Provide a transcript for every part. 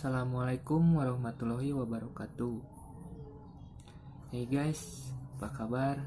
Assalamualaikum warahmatullahi wabarakatuh. Hey guys, apa kabar?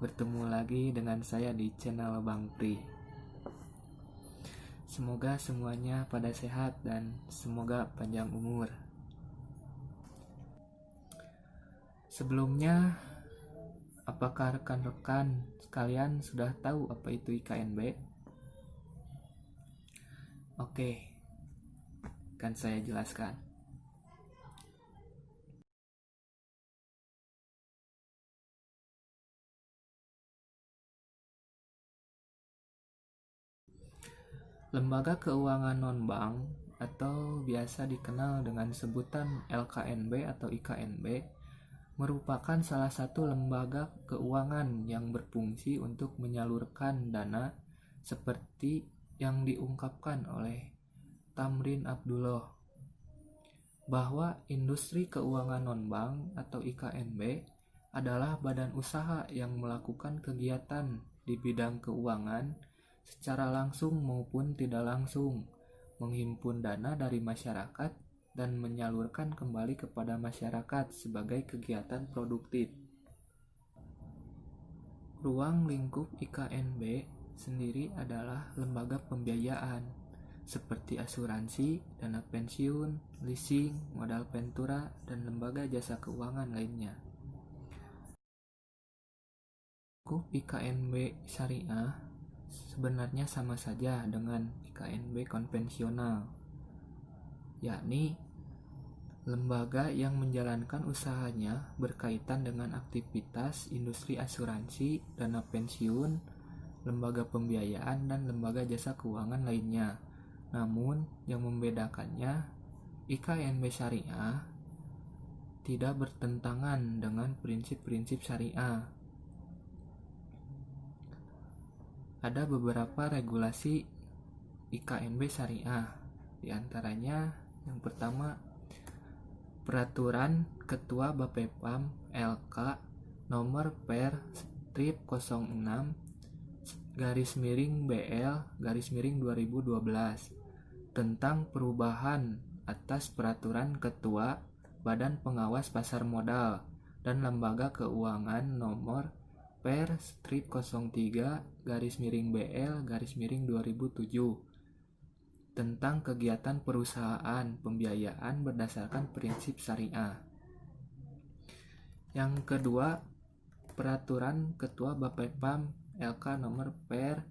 Bertemu lagi dengan saya di channel Bang Pri. Semoga semuanya pada sehat dan semoga panjang umur. Sebelumnya, apakah rekan-rekan sekalian sudah tahu apa itu IKNB? Oke, akan saya jelaskan. Lembaga keuangan non-bank atau biasa dikenal dengan sebutan LKNB atau IKNB merupakan salah satu lembaga keuangan yang berfungsi untuk menyalurkan dana seperti yang diungkapkan oleh Tamrin Abdullah bahwa industri keuangan non-bank atau IKNB adalah badan usaha yang melakukan kegiatan di bidang keuangan secara langsung maupun tidak langsung, menghimpun dana dari masyarakat dan menyalurkan kembali kepada masyarakat sebagai kegiatan produktif. Ruang lingkup IKNB sendiri adalah lembaga pembiayaan seperti asuransi, dana pensiun, leasing, modal ventura, dan lembaga jasa keuangan lainnya. Lingkup IKNB syariah sebenarnya sama saja dengan IKNB konvensional, yakni lembaga yang menjalankan usahanya berkaitan dengan aktivitas industri asuransi, dana pensiun, lembaga pembiayaan, dan lembaga jasa keuangan lainnya. Namun, yang membedakannya, IKNB syariah tidak bertentangan dengan prinsip-prinsip syariah. Ada beberapa regulasi IKNB syariah, di antaranya yang pertama Peraturan Ketua Bapepam LK nomor per strip 06 /BL 2012 tentang perubahan atas Peraturan Ketua Badan Pengawas Pasar Modal dan Lembaga Keuangan nomor per strip 03 /BL 2007 tentang kegiatan perusahaan pembiayaan berdasarkan prinsip syariah. Yang kedua, Peraturan Ketua Bapepam LK nomor per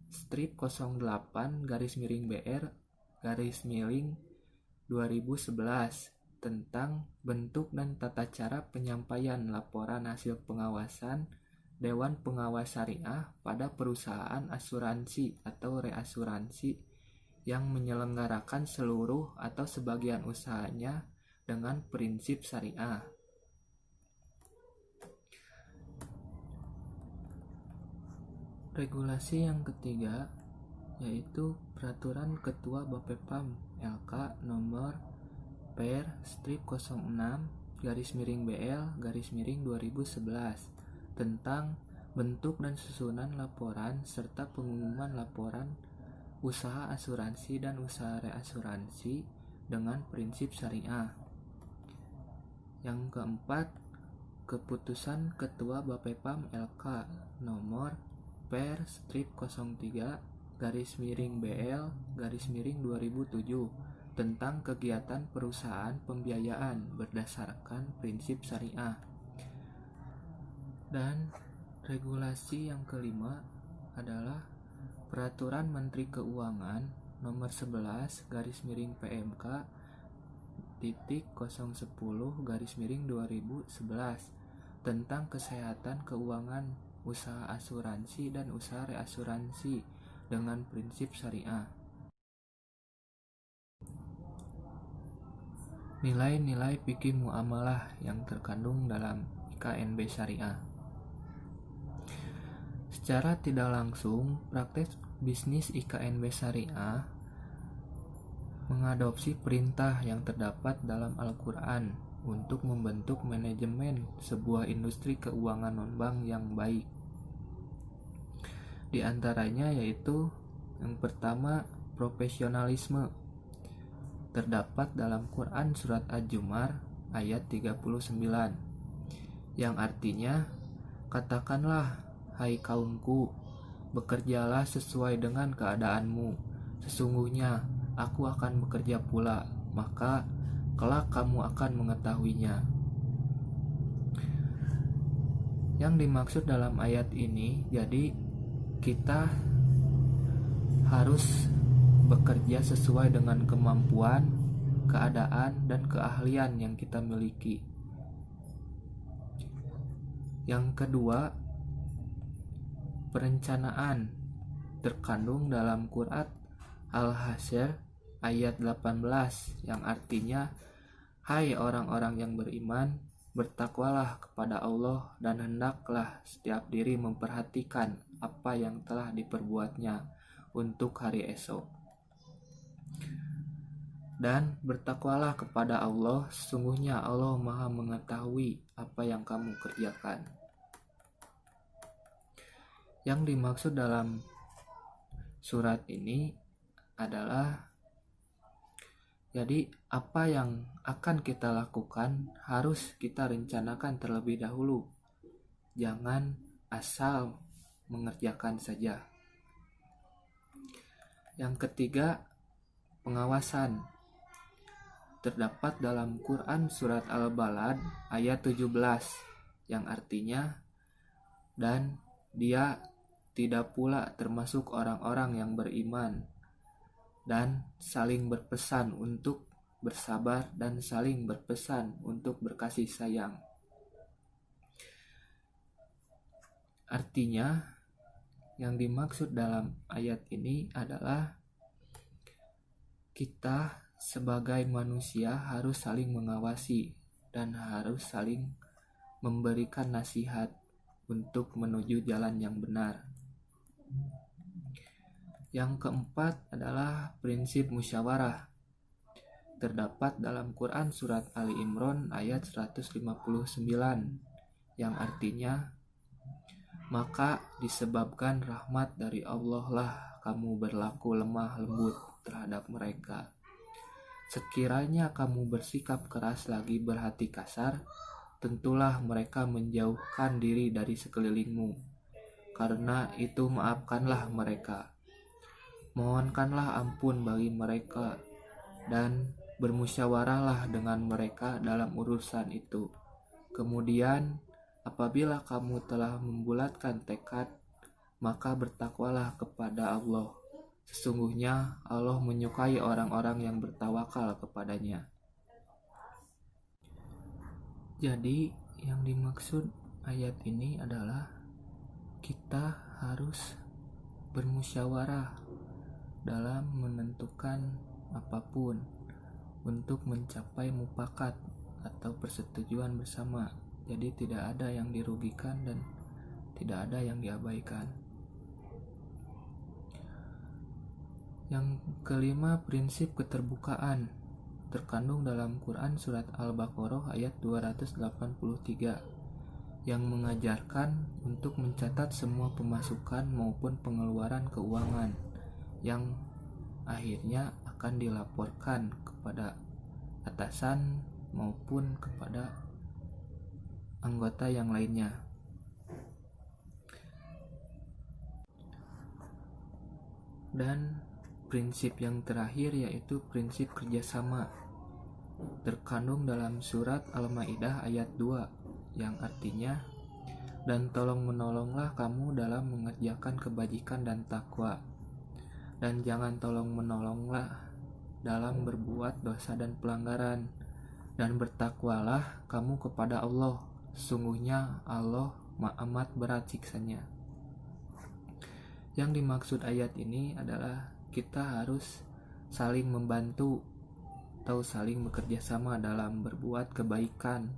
strip 08 /BR 2011 tentang bentuk dan tata cara penyampaian laporan hasil pengawasan Dewan Pengawas Syariah pada perusahaan asuransi atau reasuransi yang menyelenggarakan seluruh atau sebagian usahanya dengan prinsip syariah. Regulasi yang ketiga yaitu Peraturan Ketua Bapepam LK nomor per strip 06 /BL 2011 tentang bentuk dan susunan laporan serta pengumuman laporan usaha asuransi dan usaha reasuransi dengan prinsip syariah. Yang keempat, Keputusan Ketua Bapepam LK nomor per strip 03 /BL 2007 tentang kegiatan perusahaan pembiayaan berdasarkan prinsip syariah. Dan regulasi yang kelima adalah Peraturan Menteri Keuangan nomor 11 /PMK /010 /2011 tentang kesehatan keuangan usaha asuransi dan usaha reasuransi dengan prinsip syariah. Nilai-nilai fikih muamalah yang terkandung dalam IKNB syariah. Secara tidak langsung, praktek bisnis IKNB syariah mengadopsi perintah yang terdapat dalam Al-Quran untuk membentuk manajemen sebuah industri keuangan non-bank yang baik. Di antaranya yaitu yang pertama, profesionalisme. terdapat dalam Quran surat Az-Zumar ayat 39, yang artinya, katakanlah, hai kaumku, bekerjalah sesuai dengan keadaanmu, sesungguhnya aku akan bekerja pula, maka kelak kamu akan mengetahuinya. Yang dimaksud dalam ayat ini, jadi kita harus bekerja sesuai dengan kemampuan, keadaan, dan keahlian yang kita miliki. Yang kedua, perencanaan terkandung dalam Quran Al-Hasyr ayat 18 yang artinya, hai orang-orang yang beriman, bertakwalah kepada Allah dan hendaklah setiap diri memperhatikan apa yang telah diperbuatnya untuk hari esok. Dan bertakwalah kepada Allah, sesungguhnya Allah Maha mengetahui apa yang kamu kerjakan. Yang dimaksud dalam surat ini adalah, jadi apa yang akan kita lakukan harus kita rencanakan terlebih dahulu. Jangan asal mengerjakan saja. Yang ketiga, pengawasan. Terdapat dalam Quran surat Al-Balad ayat 17 yang artinya, dan dia tidak pula termasuk orang-orang yang beriman, dan saling berpesan untuk bersabar dan saling berpesan untuk berkasih sayang. Artinya, yang dimaksud dalam ayat ini adalah kita sebagai manusia harus saling mengawasi dan harus saling memberikan nasihat untuk menuju jalan yang benar. Yang keempat adalah prinsip musyawarah. Terdapat dalam Quran surat Ali Imran ayat 159 yang artinya, maka disebabkan rahmat dari Allah lah kamu berlaku lemah lembut terhadap mereka. Sekiranya kamu bersikap keras lagi berhati kasar, tentulah mereka menjauhkan diri dari sekelilingmu. Karena itu maafkanlah mereka. Mohonkanlah ampun bagi mereka dan bermusyawarahlah dengan mereka dalam urusan itu. Kemudian apabila kamu telah membulatkan tekad, maka bertakwalah kepada Allah. Sesungguhnya Allah menyukai orang-orang yang bertawakal kepadanya. Jadi yang dimaksud ayat ini adalah kita harus bermusyawarah dalam menentukan apapun untuk mencapai mufakat atau persetujuan bersama. Jadi tidak ada yang dirugikan dan tidak ada yang diabaikan. Yang kelima, prinsip keterbukaan terkandung dalam Quran surat Al-Baqarah ayat 283 yang mengajarkan untuk mencatat semua pemasukan maupun pengeluaran keuangan yang akhirnya akan dilaporkan kepada atasan maupun kepada anggota yang lainnya. Dan prinsip yang terakhir yaitu prinsip kerjasama terkandung dalam surat Al-Maidah ayat 2 yang artinya, dan tolong menolonglah kamu dalam mengerjakan kebajikan dan takwa, dan jangan tolong menolonglah dalam berbuat dosa dan pelanggaran, dan bertakwalah kamu kepada Allah, sesungguhnya Allah amat berat siksanya. Yang dimaksud ayat ini adalah kita harus saling membantu atau saling bekerja sama dalam berbuat kebaikan.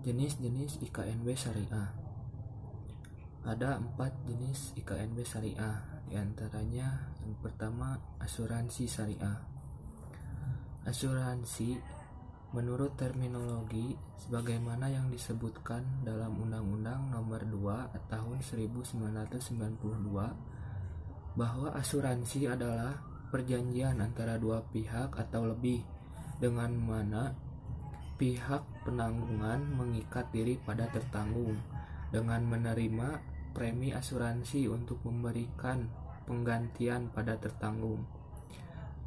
Jenis-jenis IKNB syariah. Ada 4 jenis IKNB syariah, diantaranya yang pertama asuransi syariah. Asuransi menurut terminologi sebagaimana yang disebutkan dalam Undang-Undang Nomor 2 Tahun 1992 bahwa asuransi adalah perjanjian antara dua pihak atau lebih, dengan mana pihak penanggungan mengikat diri pada tertanggung dengan menerima premi asuransi untuk memberikan penggantian pada tertanggung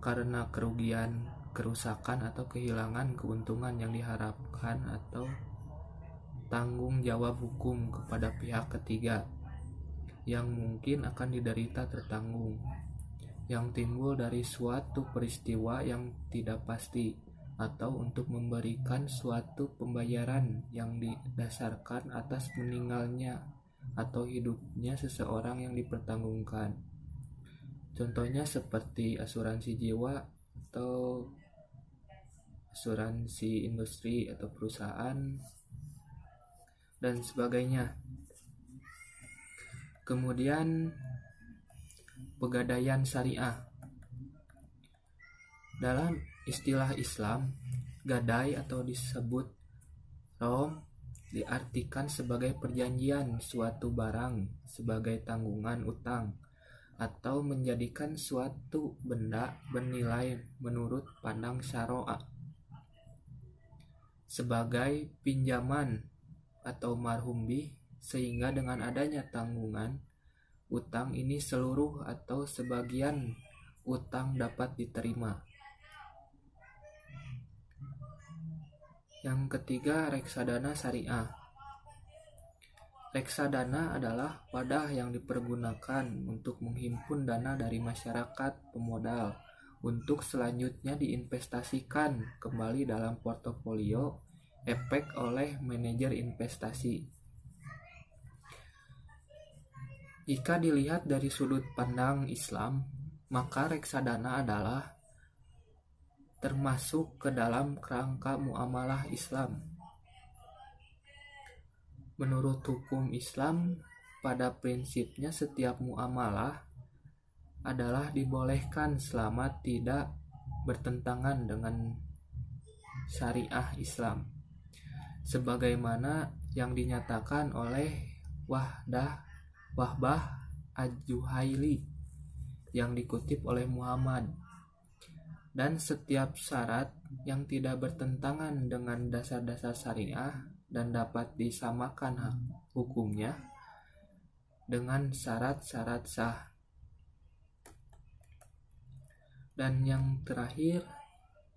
karena kerugian, kerusakan, atau kehilangan keuntungan yang diharapkan, atau tanggung jawab hukum kepada pihak ketiga yang mungkin akan diderita tertanggung, yang timbul dari suatu peristiwa yang tidak pasti, atau untuk memberikan suatu pembayaran yang didasarkan atas meninggalnya atau hidupnya seseorang yang dipertanggungkan. Contohnya seperti asuransi jiwa atau asuransi industri atau perusahaan dan sebagainya. Kemudian pegadaian syariah. Dalam istilah Islam, gadai atau disebut rom diartikan sebagai perjanjian suatu barang sebagai tanggungan utang atau menjadikan suatu benda bernilai menurut pandang syariah sebagai pinjaman atau marhum bih, sehingga dengan adanya tanggungan utang ini seluruh atau sebagian utang dapat diterima. Yang ketiga, reksadana syariah. Reksadana adalah wadah yang dipergunakan untuk menghimpun dana dari masyarakat pemodal untuk selanjutnya diinvestasikan kembali dalam portofolio efek oleh manajer investasi. Jika dilihat dari sudut pandang Islam, maka reksadana adalah termasuk ke dalam kerangka muamalah Islam. Menurut hukum Islam, pada prinsipnya setiap muamalah adalah dibolehkan selama tidak bertentangan dengan syariah Islam, sebagaimana yang dinyatakan oleh Wahbah Al-Juhaili yang dikutip oleh Muhammad. Dan setiap syarat yang tidak bertentangan dengan dasar-dasar syariah dan dapat disamakan hukumnya dengan syarat-syarat sah. Dan yang terakhir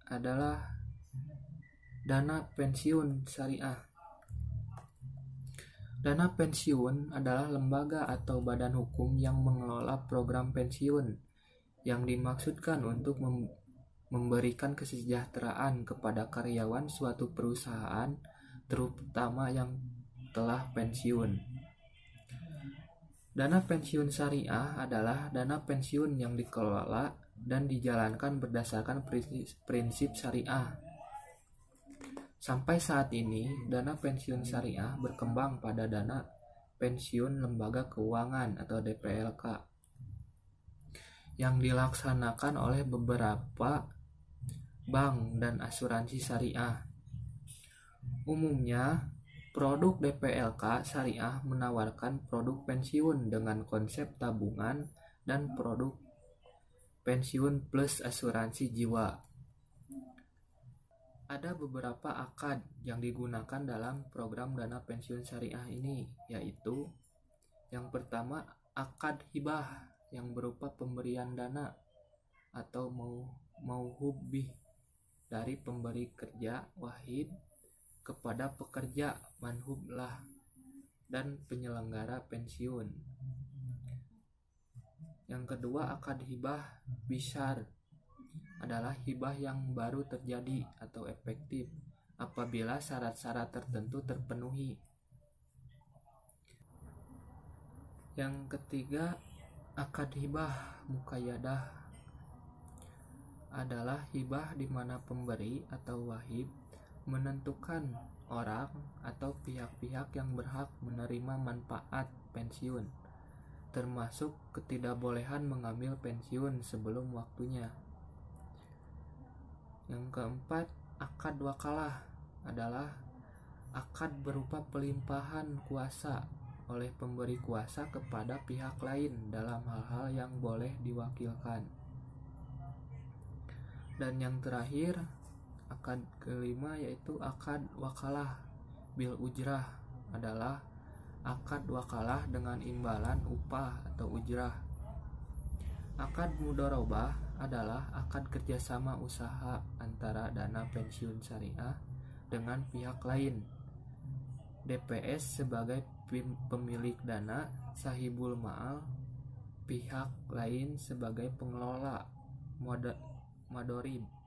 adalah dana pensiun syariah. Dana pensiun adalah lembaga atau badan hukum yang mengelola program pensiun yang dimaksudkan untuk memberikan kesejahteraan kepada karyawan suatu perusahaan, terutama yang telah pensiun. Dana pensiun syariah adalah dana pensiun yang dikelola dan dijalankan berdasarkan prinsip syariah. Sampai saat ini, dana pensiun syariah berkembang pada dana pensiun lembaga keuangan atau DPLK yang dilaksanakan oleh beberapa bank dan asuransi syariah. Umumnya, produk DPLK syariah menawarkan produk pensiun dengan konsep tabungan dan produk pensiun plus asuransi jiwa. Ada beberapa akad yang digunakan dalam program dana pensiun syariah ini, yaitu yang pertama, akad hibah yang berupa pemberian dana atau mauhub bih dari pemberi kerja wahid kepada pekerja manhub lah dan penyelenggara pensiun. Yang kedua, akad hibah bisyar adalah hibah yang baru terjadi atau efektif apabila syarat-syarat tertentu terpenuhi. Yang ketiga, akad hibah muqayyadah adalah hibah di mana pemberi atau wahib menentukan orang atau pihak-pihak yang berhak menerima manfaat pensiun, termasuk ketidakbolehan mengambil pensiun sebelum waktunya. Yang keempat, akad wakalah adalah akad berupa pelimpahan kuasa oleh pemberi kuasa kepada pihak lain dalam hal-hal yang boleh diwakilkan. Dan yang terakhir, akad kelima yaitu akad wakalah bil ujrah adalah akad wakalah dengan imbalan upah atau ujrah. Akad mudharabah adalah akad kerjasama usaha antara dana pensiun syariah dengan pihak lain. DPS sebagai pemilik dana, sahibul ma'al, pihak lain sebagai pengelola, madorib.